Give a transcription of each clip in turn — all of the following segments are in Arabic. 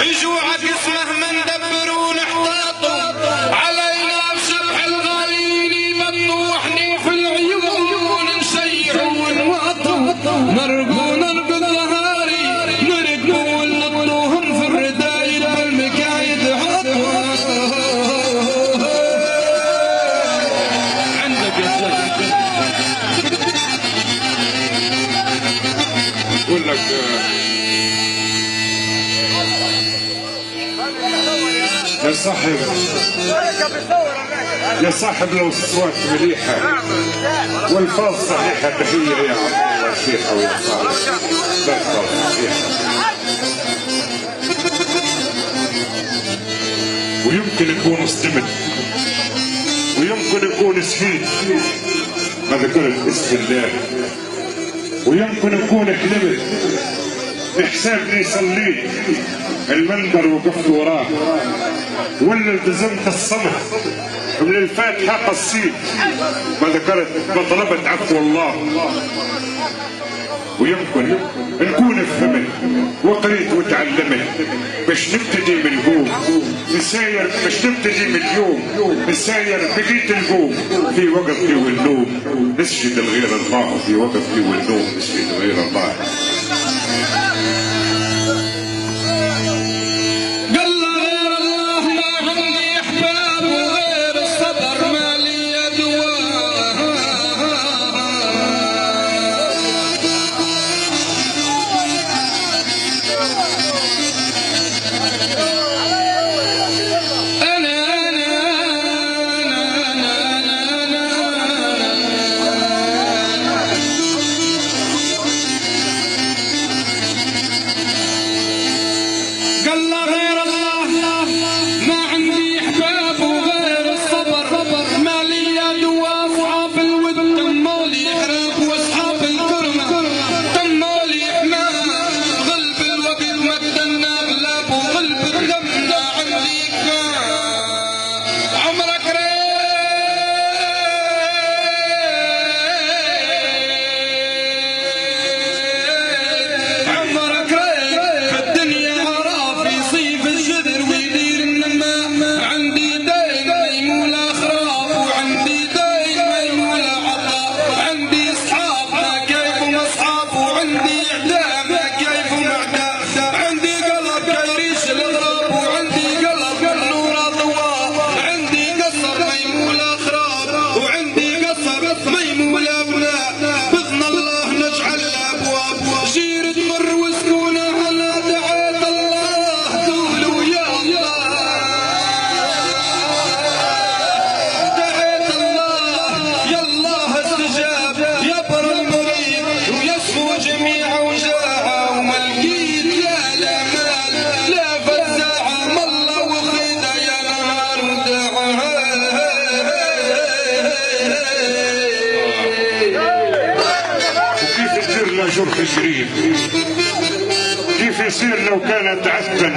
رجوعك اسمه ما ندبر ونحتاطوا علينا بشبح الغالين مطوحني في العيون نشيع ونواطوا نرقو نرقد ظهاري نرقبوا ونلطوهم في الردايد بالمكايد عطوا عندك يا سلام يقول لك يا صاحب لو الصوت مليحة والفاظ صحيحة تحية يا عبد الله الشيخ أو يا صاحب الفاظ صحيحة ويمكن يكون استمد ويمكن يكون سهيد ما ذكرت اسم الله ويمكن يكون حلمت بحسابني صليت المنبر وقفت وراه ولا التزمت الصمت من الفاتحة قصيت ما ذكرت ما طلبت عفو الله ويمكن نكون فهمت وقريت وتعلمت باش نبتدي من القوم نساير باش نبتدي من اليوم نساير بقيت القوم في وقفتي والنوم نسجد لغير الله في وقفتي والنوم نسجد لغير الله جرح قريب كيف يصير لو كان تعفن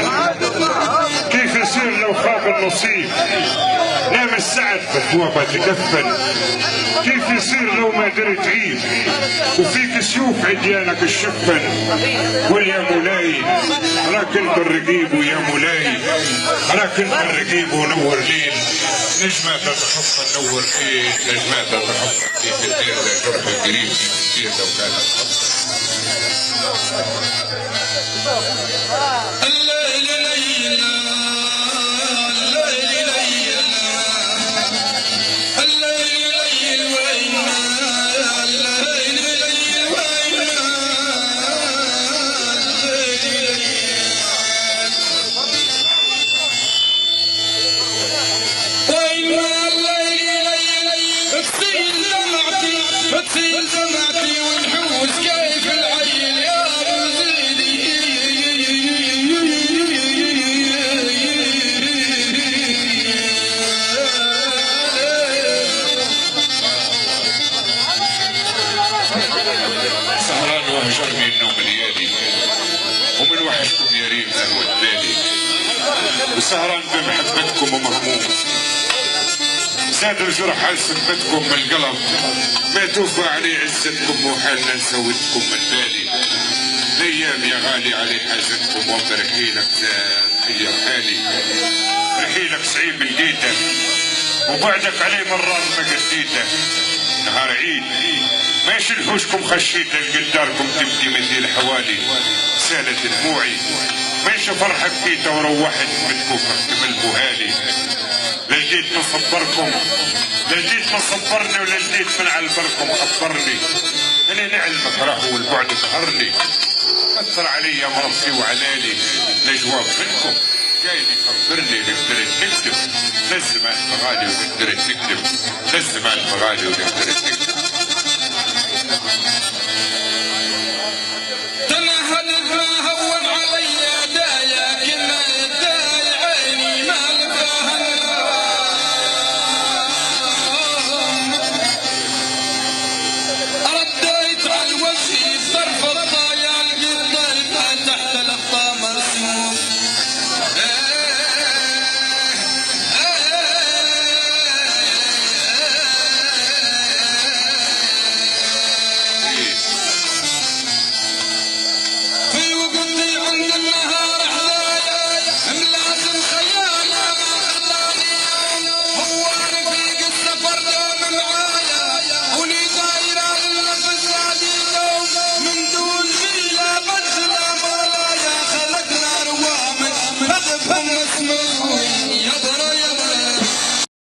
كيف يصير لو خاب النصيب نام السعد فتوى تكفن كيف يصير لو ما درت عيب وفيك سيوف عديانك الشفن واليا مولاي راك انت الرقيب ويا مولاي راك انت الرقيب ونور ليل نجمة تتحف نور ليل نجمة تتحف كيف يصير جرح قريب كيف يصير لو كان الليل ليلة الليل ليلة الليل ليل وإنا الليل ليل وإنا الليل وإنا الليل ليل تسيل دمعتي تسيل دمعتي ونحوس كيف العيل يا أبو زيدي سهران وهجرني النوم الليالي ومن وحشكم يا ريم قهوة بالي وسهران بمحبتكم ومهموم زاد الجرح على سبتكم من القلب ما توفى عليه عزتكم وحالنا نسودكم من بالي الايام يا غالي علي حاجتكم وفرحينك زاد غير حالي. رحيلك صعيب لقيته وبعدك عليه مرار ما قديته. نهار عيد ما يشلحوشكم خشيته لقداركم تبدي مثيل حوالي. سالت دموعي ما فرحة بكيته وروحت بدكم البهالي. لجيت نصبركم لجيت نصبرني ولجيت من عالبركم خبرني. اني نعلمك راهو والبعد قهرني. اثر علي مرضي وعلالي. لجواب منكم جاي يخبرني قدرت تكتب. لزم المغالي وقدرت تكتب. لزم المغالي وقدرت تكتب.